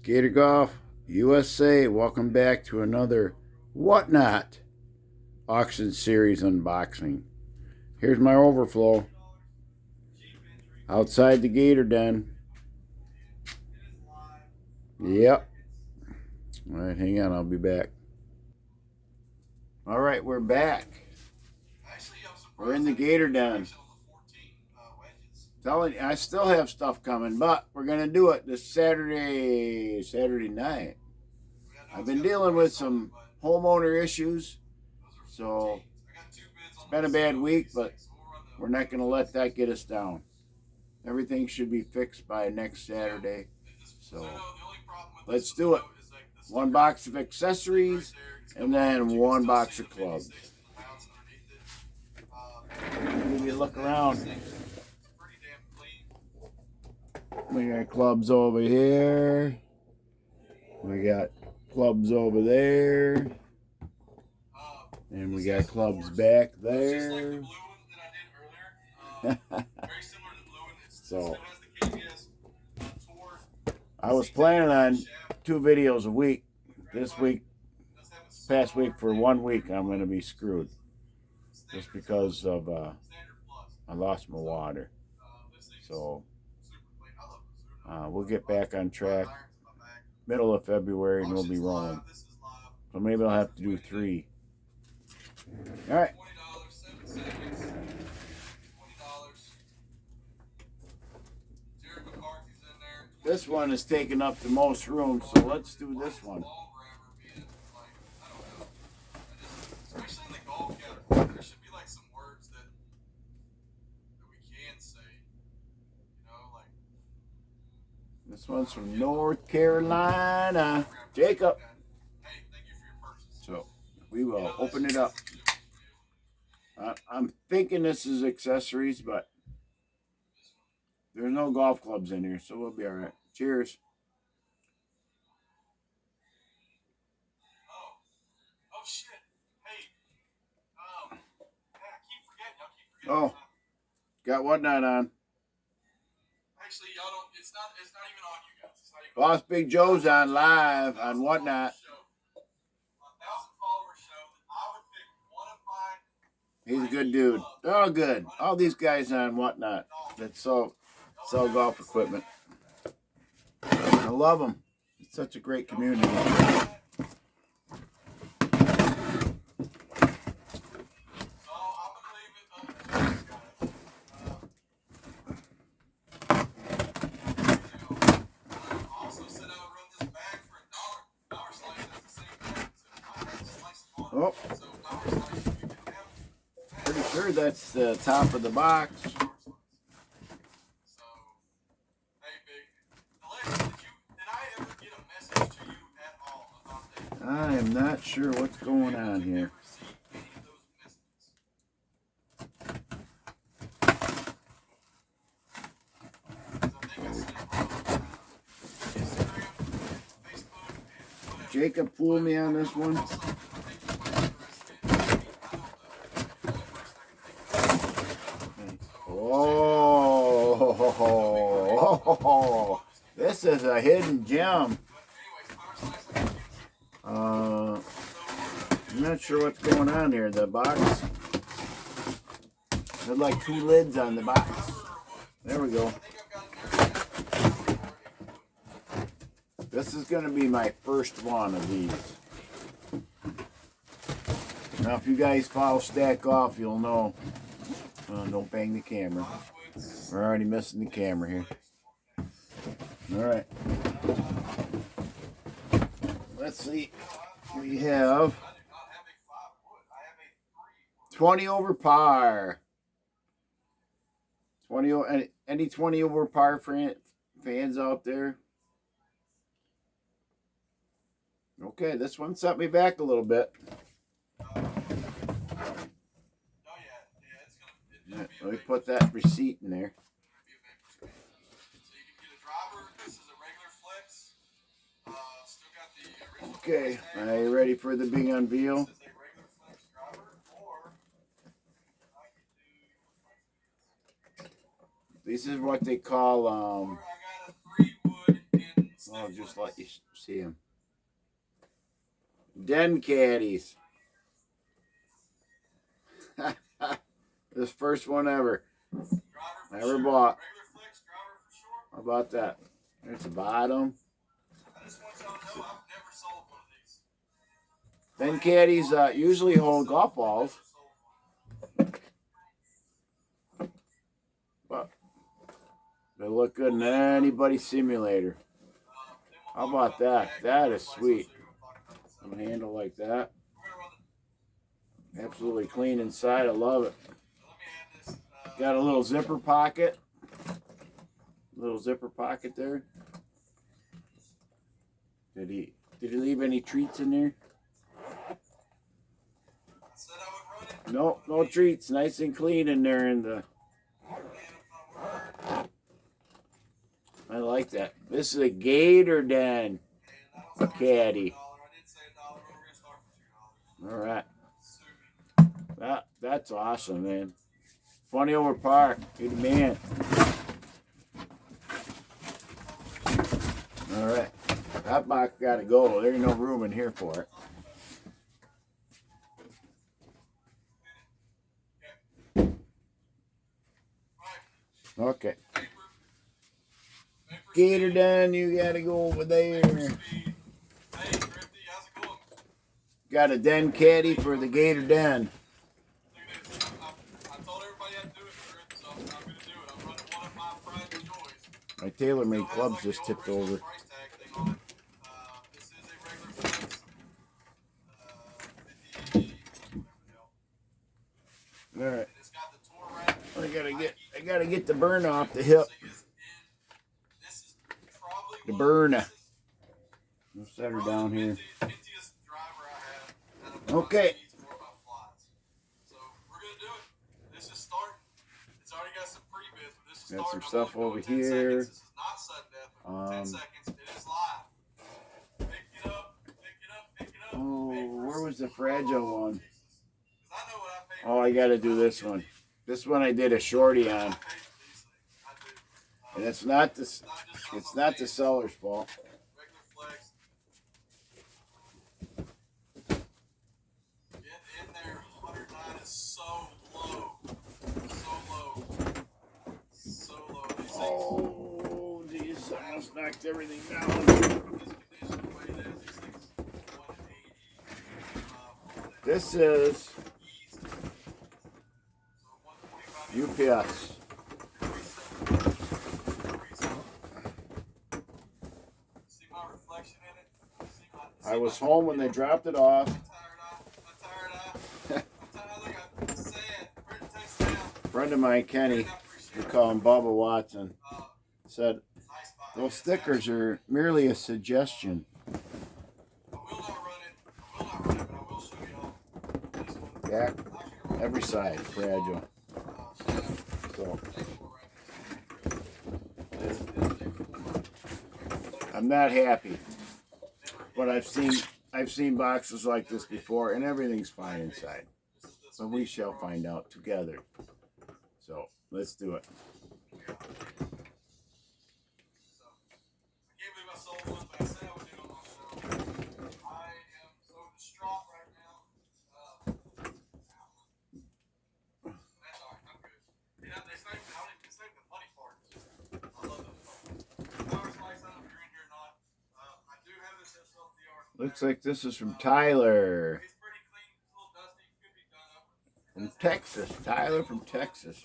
Gator Golf USA, welcome back to another Whatnot Auction Series unboxing. Here's my overflow outside the Gator Den. Yep. All right, hang on, I'll be back. All right, we're back. We're in the Gator Den. Telling you, I still have stuff coming, but we're gonna do it this Saturday night. I've been dealing with some homeowner issues, so it's been a bad week, but we're not going to let that get us down. Everything should be fixed by next Saturday, so let's do it. One box of accessories and then one box of clubs. Give you a look around. We got clubs over here. We got clubs over there. And we got clubs back there. So I was planning on 2 videos a week. This past week, for 1 week, I'm going to be screwed. Just because of I lost my water. So we'll get back on track middle of February and we'll be rolling. So maybe I'll have to do 3. All right. This one is taking up the most room, so let's do this one. This one's from North Carolina. Jacob. So we will open it up. I'm thinking this is accessories, but there's no golf clubs in here, so we'll be all right. Cheers. Oh, got Whatnot on. Actually, y'all don't. It's not even on you guys. It's not even Boss Big Joe's on live on Whatnot. He's a good dude. They're all good. All these guys on Whatnot that sell golf equipment. I love them. It's such a great community. Oh, pretty sure that's the top of the box. I am not sure what's going on here. Jacob fooled me on this one. Oh, this is a hidden gem. I'm not sure what's going on here. The box, there's like 2 lids on the box. There we go. This is going to be my first one of these. Now, if you guys follow Stack Golf, you'll know. Don't bang the camera. We're already missing the camera here. All right. Let's see. We have 20 over par. 20. Any 20 over par fans out there? Okay, this one set me back a little bit. Let me put that receipt in there. Okay, are you ready for the big unveil? This is what they call I'll just let you see them. Den caddies. This first one ever bought. How about that? There's the bottom. Den caddies usually hold golf balls, but they look good in anybody's simulator. How about that? That is sweet. A handle like that. Absolutely clean inside. I love it. Got a little zipper pocket. Little zipper pocket there. Did he leave any treats in there? No, no treats. Nice and clean in there in the. I like that. This is a Gator Den caddy. All right. That's awesome, man. Funny over Park. You're the man. All right. That box got to go. There's no room in here for it. Okay. Gator Den, you got to go over there. Got a Den caddy for the Gator Den. My TaylorMade clubs just tipped over. All right. I gotta get the burn off the hip. The burn. We'll set her down here. Okay. Got some stuff over here. Oh, where was the fragile one? Oh, I got to do this one. This one I did a shorty on, and it's not the seller's fault. Oh, geez, I almost knocked everything down. This is UPS. I was home when they dropped it off. A friend of mine, Kenny, we call him Bubba Watson, said those stickers are merely a suggestion. Back, every side, fragile. So I'm not happy, but I've seen boxes like this before, and everything's fine inside. So we shall find out together. So let's do it. Looks like this is from Tyler. From Texas. Tyler from Texas.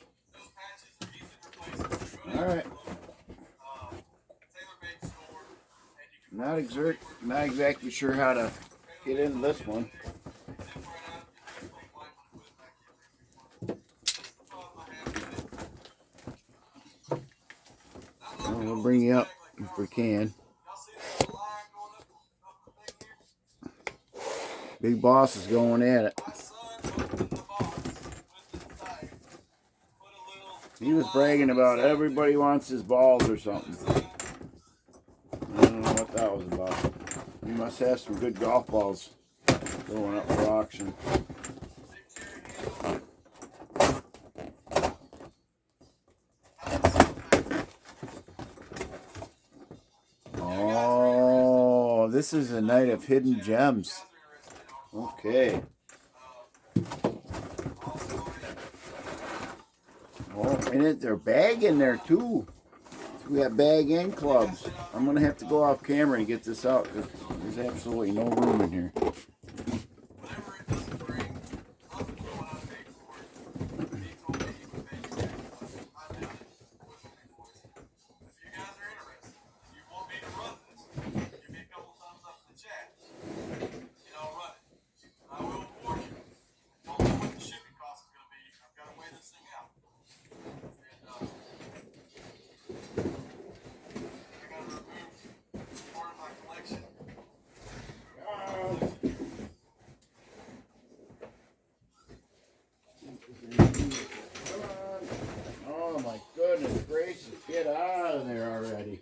Alright. Not exactly sure how to get into this one. We'll bring you up if we can. Big Boss is going at it. He was bragging about everybody wants his balls or something. I don't know what that was about. He must have some good golf balls going up for auction. Oh, this is a night of hidden gems. Okay. Oh, and there's a bag in there too. So we got bag and clubs. I'm gonna have to go off camera and get this out because there's absolutely no room in here. Oh my goodness gracious, get out of there already.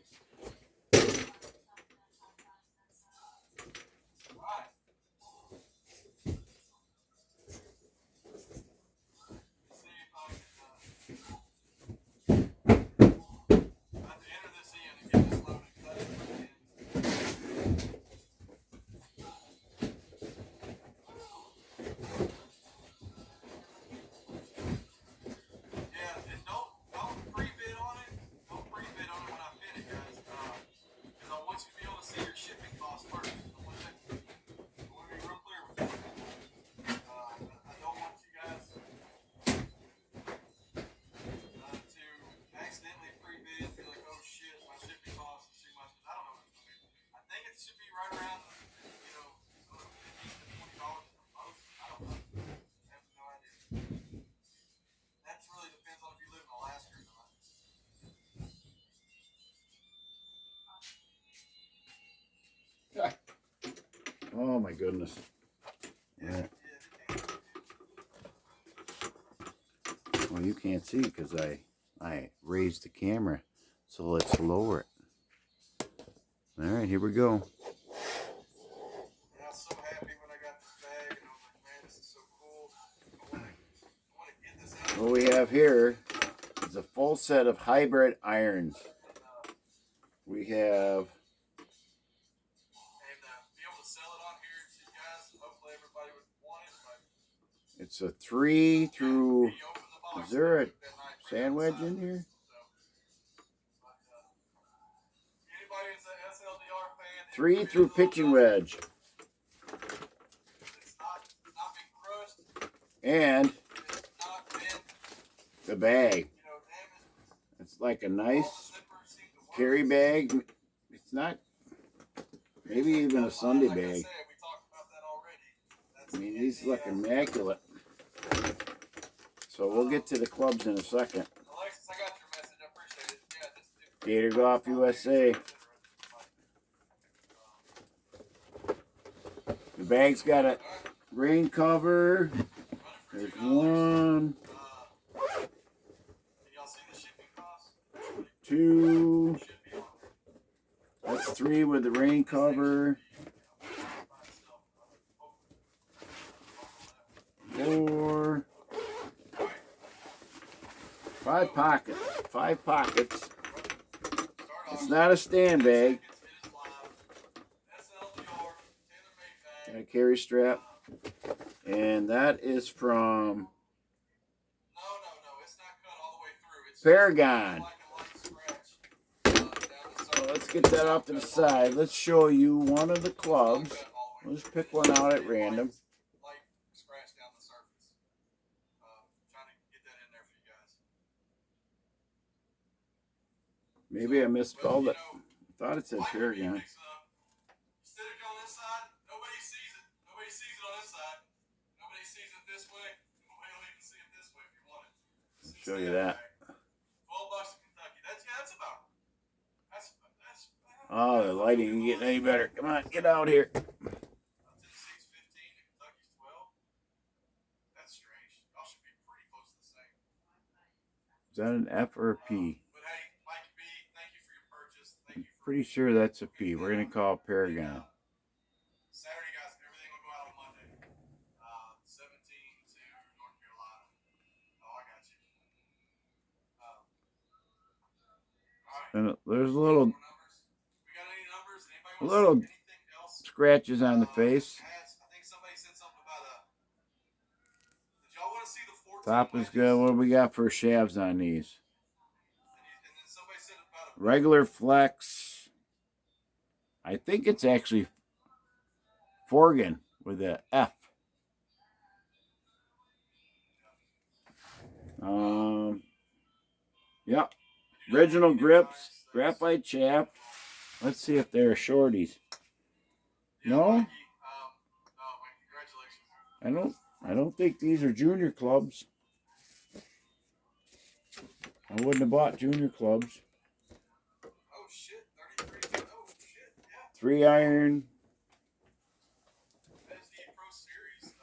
Oh my goodness. Yeah. Well, you can't see because I raised the camera, so let's lower it. All right, here we go. And I was so happy when I got this bag, and I was like, man, this is so cool. I want to get this out. What we have here is a full set of hybrid irons. We have Be able to sell it on here to you guys. Hopefully everybody would want it. But it's a 3 through. when you open the box, Is there a that night sand wedge in here? Anybody who's an SLDR fan, 3 through pitching wedge. It's not been crushed. And It's not been, the bag. damaged. It's like a nice All the zippers seem to work. carry bag. It's not, maybe even a Sunday Like I bag. said, we talked about that already. I mean, these look immaculate. So we'll get to the clubs in a second. Alexis, I got your message. I appreciate it. Yeah, just Gator Golf USA. The bag's got a rain cover. There's one, Can y'all see the shipping cost? 2. Should be on That's 3 with the rain cover. 4. 5 pockets. 5 pockets. It's not a stand bag. Got a carry strap. And that is from No, it's not cut all the way through. It's Paragon. like a light scratch down the So surface. let's get that off to the side. Let's show you one of the clubs. Let's pick one out at random. Light scratch down the surface. Trying to get that in there for you guys. Maybe I misspelled Well, it. Thought it said Paragon. Instead of going this side, nobody sees it. Nobody sees it on this side. Nobody sees it this way. Nobody will even see it this way if you want it. I'll show you that. $12 in Kentucky. That's about. That's Oh, the lighting ain't getting any better. Come on, get out here. Tennessee's 15 and Kentucky's 12. That's strange. Y'all should be pretty close to the same. Is that an F or a P? But hey, Mike B, thank you for your purchase. Thank you for Pretty sure that's a P. We're gonna call it Paragon. Saturday, guys. Everything will go out on Monday. 17 to North Carolina. Oh, I got you. All right. And there's a little More numbers. We got any numbers? Anybody want little to see anything else? scratches on the face. I think somebody said something about did y'all want to see the 14 Top is good. What do we got for shafts on these? And then somebody said about Regular flex. I think it's actually Forgan with a F. Yep. Original grips, graphite shaft. Let's see if they're shorties. No? congratulations. I don't think these are junior clubs. I wouldn't have bought junior clubs. Oh shit, 33. Oh shit, yeah. 3-iron. That is the Pro Series.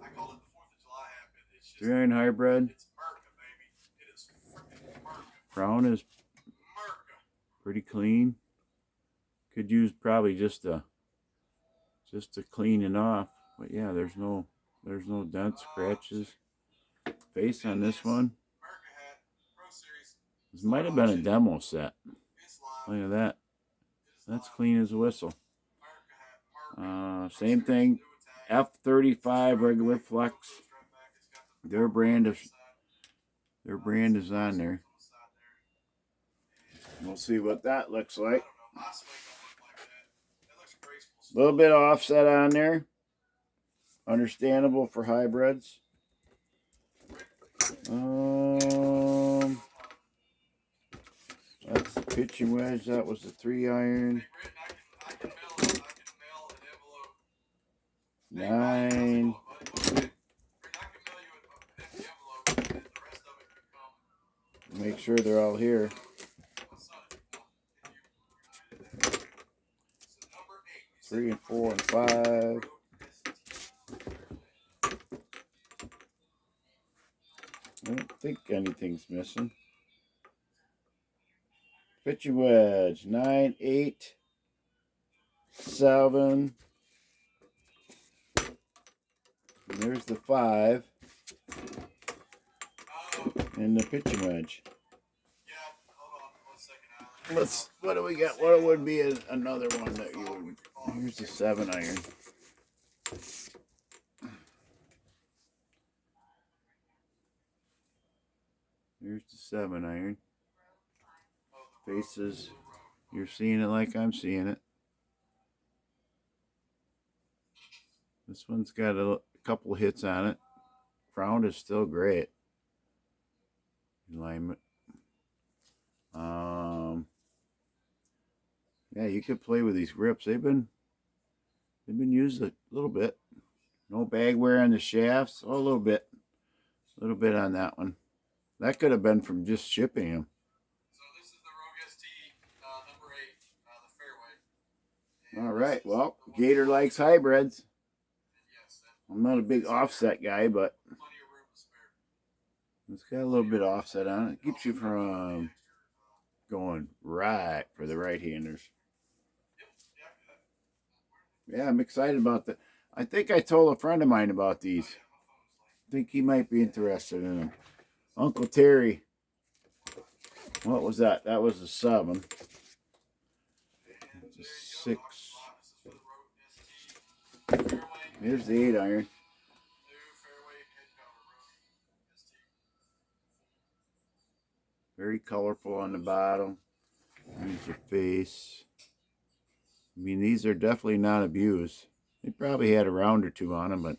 I called it the 4th of July habit. It's just 3-iron hybrid. it's America, baby. It is freaking America. Crown is pretty clean. Could use probably just to clean it off. But yeah, there's no dents, scratches. Face on this one. This might have been a demo set. Look at that. That's clean as a whistle. Same thing. F35 regular flex. Their brand is on there. We'll see what that looks like. A little bit of offset on there. Understandable for hybrids. That's the pitching wedge. That was the 3-iron. 9. Make sure they're all here. 3 and 4 and 5. I don't think anything's missing. Pitching wedge 9, 8, 7. And there's the 5. And the pitching wedge. What do we got? What would be another one that you would? Here's the 7-iron. Here's the 7-iron. Faces. You're seeing it like I'm seeing it. This one's got a couple hits on it. Crown is still great. Alignment. Yeah, you could play with these grips. They've been used a little bit. No bag wear on the shafts. Oh, a little bit on that one. That could have been from just shipping them. So this is the Rogue ST number 8, the fairway. All right. Well, Gator likes hybrids. I'm not a big offset guy, but it's got a little bit of offset on it. It keeps you from going right for the right-handers. Yeah, I'm excited about that. I think I told a friend of mine about these. I think he might be interested in them. Uncle Terry. What was that? That was a 7. It's a 6. Here's the 8-iron. Very colorful on the bottom. Here's your face. I mean, these are definitely not abused. They probably had a round or two on them, but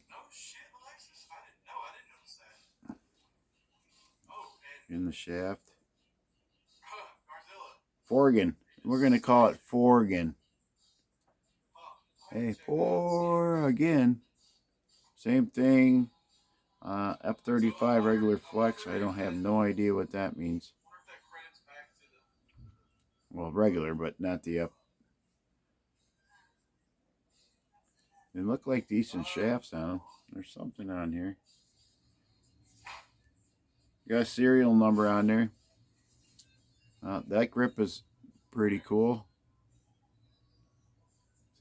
in the shaft. Forgan. We're going to call it Forgan. Hey, again. Same thing. F35 regular flex. I don't have no idea what that means. Well, regular, but not the F. They look like decent shafts on them. There's something on here. Got a serial number on there. That grip is pretty cool.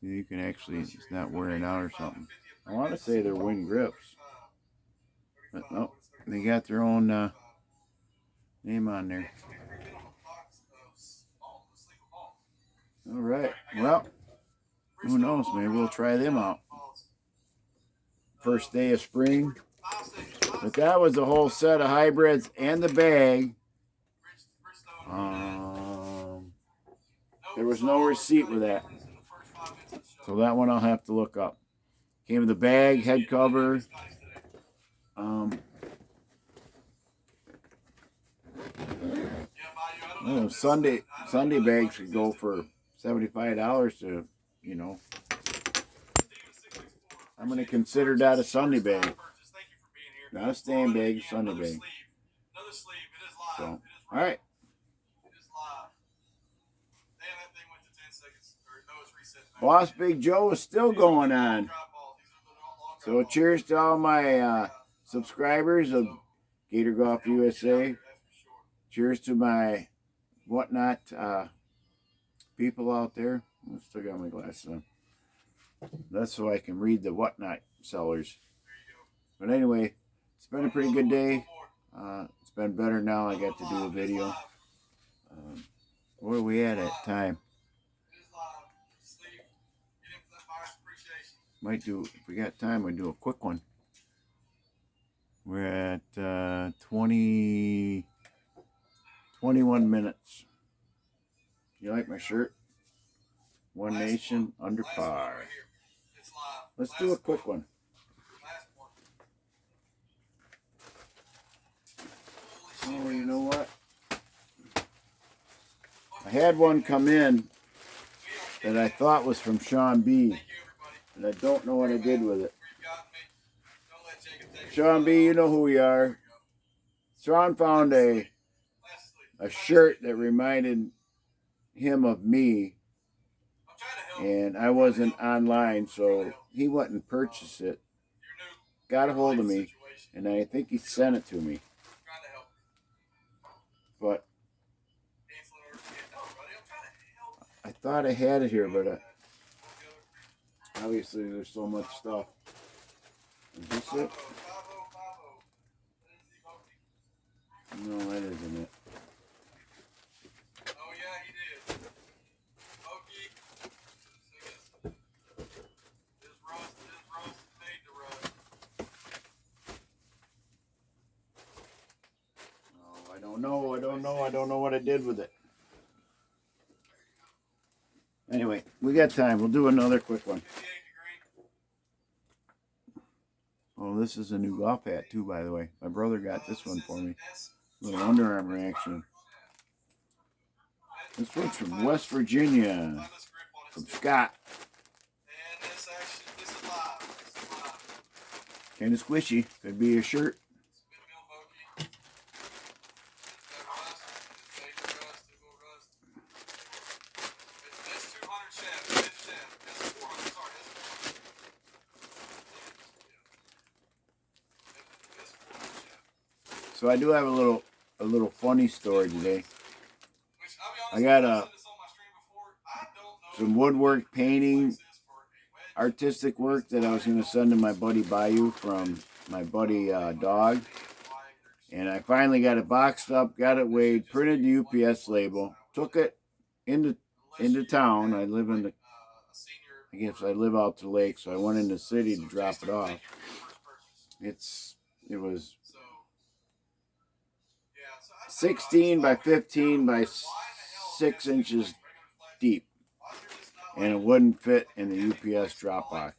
See, you can actually, it's not wearing out or something. I want to say they're wing grips. But nope, they got their own name on there. All right, well, Who knows? Maybe we'll try them out. First day of spring. But that was the whole set of hybrids and the bag. There was no receipt with that. So that one I'll have to look up. Came with the bag, head cover. Sunday bags could go for $75 to, you know. I'm going to consider that a Sunday bag. Not a stand bag, a Sunday bag. So, all right. Boss Big Joe is still going on. So cheers to all my subscribers of Gator Golf USA. Cheers to my whatnot people out there. I still got my glasses on. That's so I can read the whatnot sellers. But anyway, it's been a pretty good day. It's been better now. I got to do a video. Where are we at time? Might do, if we got time, we'll do a quick one. We're at 21 minutes. You like my shirt? One Nation under par. Let's do a quick one. Oh, you know what? I had one come in that I thought was from Sean B. And I don't know what I did with it. Sean B, you know who we are. Sean found a shirt that reminded him of me. And I wasn't online, so he went and purchased it. Got a hold of me, and I think he sent it to me. But I thought I had it here, but obviously there's so much stuff. Is this it? No, that isn't it. Oh yeah, he did. Okie. His rust made the rust. Oh, I don't know what I did with it. Anyway, we got time. We'll do another quick one. Oh, this is a new golf hat too, by the way. My brother got this one for me. Little Under Armour action. This one's from West Virginia. From Scott. Kind of squishy. Could be a shirt. So I do have a little funny story today. I got some woodwork painting, artistic work that I was going to send to my buddy Bayou from my buddy Dog. And I finally got it boxed up, got it weighed, printed the UPS label, took it into town. I live out to the lake, so I went in the city to drop it off. It was 16 by 15 by 6 inches deep, and it wouldn't fit in the UPS drop box.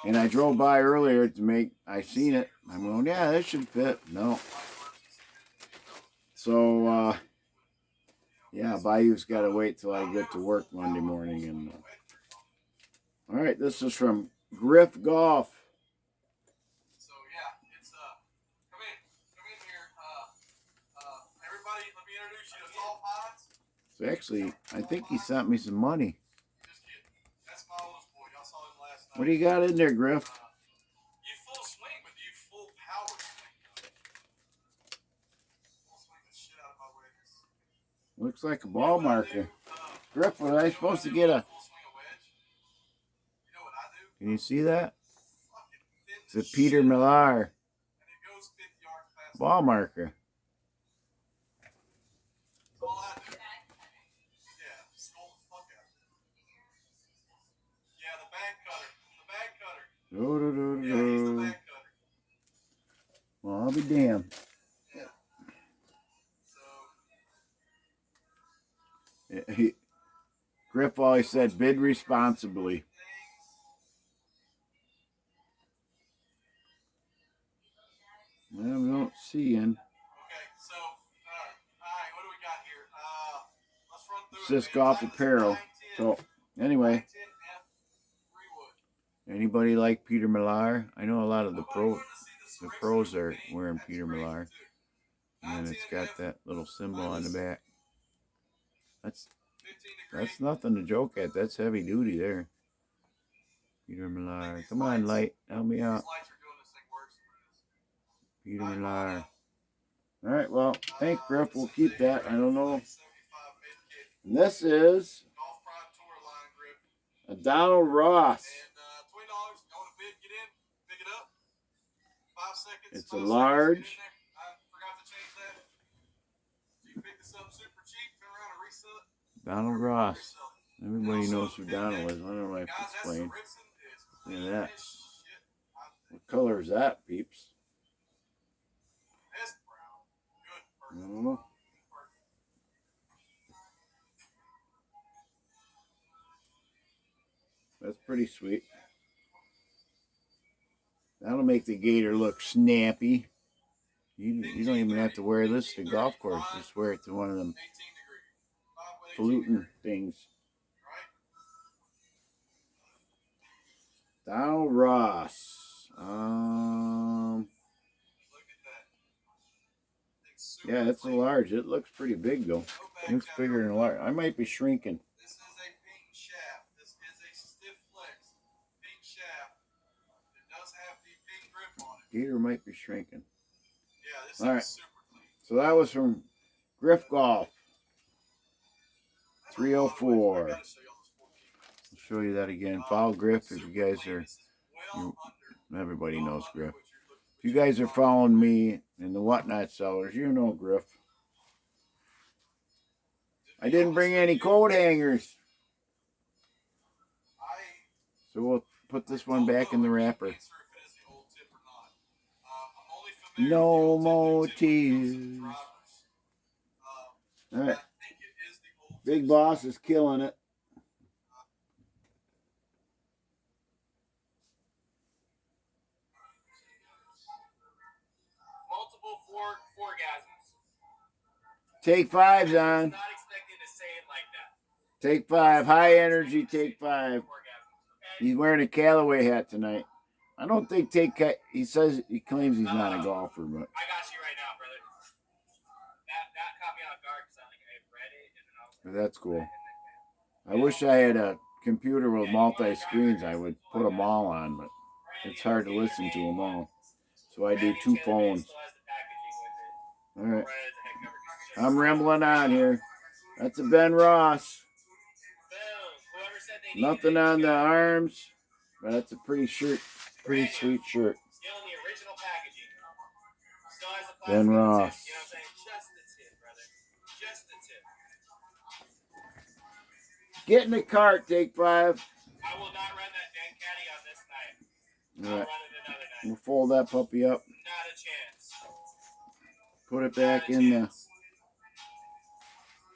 And I drove by earlier I seen it. I'm going, yeah, that should fit. No. So, yeah, Bayou's got to wait till I get to work Monday morning. And all right, this is from Griff Golf. So yeah, it's come in here. Everybody, let me introduce you to Tall Pods. So actually, I think he sent me some money. Just kidding. That's my oldest boy. Y'all saw him last night. What do you got in there, Griff? You full swing, but you full power swing. Full swing the shit out of my wedges. Looks like a ball marker. Griff, was I supposed to get a... Can you see that? It's a Peter Millar ball marker. Yeah, he's the back cutter. Well, I'll be damned. Yeah. So Griff always said, bid responsibly. Well, we don't see him. okay, so all right, what do we got here? Let's run through It's it. just golf apparel. So anyway, anybody like Peter Millar? I know a lot of the pros are wearing Peter Millar, and it's got that little symbol on the back. That's nothing to joke at. That's heavy duty there. Peter Millar. Come on, light. Help me out. Peter Millar. All right, well, thanks, Griff. We'll keep that. I don't know. And this is a Donald Ross. It's a large. Donald Ross. Everybody knows who Donald is. I don't know if I have to explain. Look at that. What color is that, peeps? I don't know. That's pretty sweet. That'll make the gator look snappy. You don't even have to wear this to golf course. Just wear it to one of them polluting things. Donald Ross. Yeah, it's a large. It looks pretty big though. It looks bigger than a large. I might be shrinking. This is a pink shaft. This is a stiff flex pink shaft. It does have the pink grip on it. Gator might be shrinking. Yeah, this all right. Is super clean. So that was from Griff Golf. 304. I'll show you that again. Follow Griff if you guys are. Everybody knows Griff. If you guys are following me and the Whatnot Sellers, you know Griff. I didn't bring any coat hangers. So we'll put this one back in the wrapper. No motifs. All right. Big Boss is killing it. Multiple orgasms. Take fives on. Not expecting to say it like that. Take five. High energy, take five. He's wearing a Callaway hat tonight. I don't think he claims he's not a golfer, but. I got you right now, brother. That caught me off guard because I read it and then I was like, But that's cool. I wish I had a computer with multi-screens. I would put them all on, but it's hard to listen to them all. So I do 2 phones. All right. I'm rambling on here. That's a Ben Ross. Nothing on the arms, but that's a pretty shirt. Pretty sweet shirt. Ben Ross. Get in the cart, take five. I will not run that Dan Caddy on this night. All right. I'll run it another night. We'll fold that puppy up. Not a chance. Put it back in the.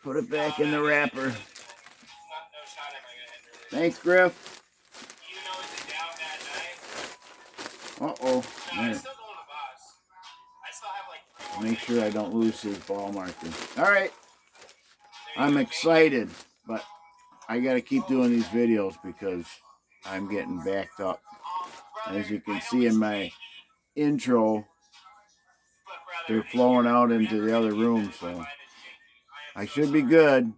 Put it back in the wrapper. Thanks, Griff. You know it's down that night. Uh-oh. No, Man. I'm still going to boss. I still have like 3 more Make sure I days. don't lose his ball marker. All right. I'm excited, but I got to keep doing these videos because I'm getting backed up. As you can see in my intro, they're flowing out into the other room, so I should be good.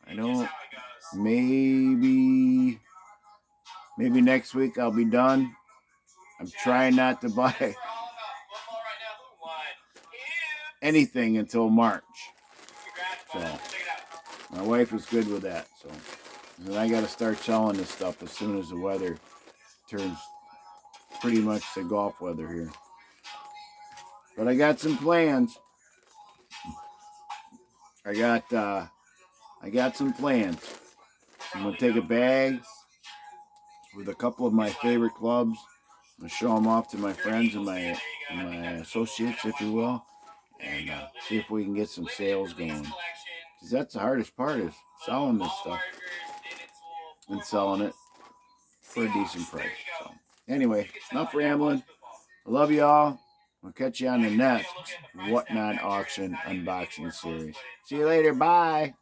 I don't. Maybe next week I'll be done. I'm trying not to buy anything until March. So my wife is good with that. So and I got to start selling this stuff as soon as the weather turns pretty much to golf weather here. But I got some plans. I got some plans. I'm gonna take a bag with a couple of my favorite clubs. I'll show them off to my friends and my associates, if you will, and see if we can get some sales going. Because that's the hardest part, is selling this stuff and selling it for a decent price. So anyway, enough rambling. I love you all. I'll catch you on the next Whatnot Auction unboxing series. See you later. Bye.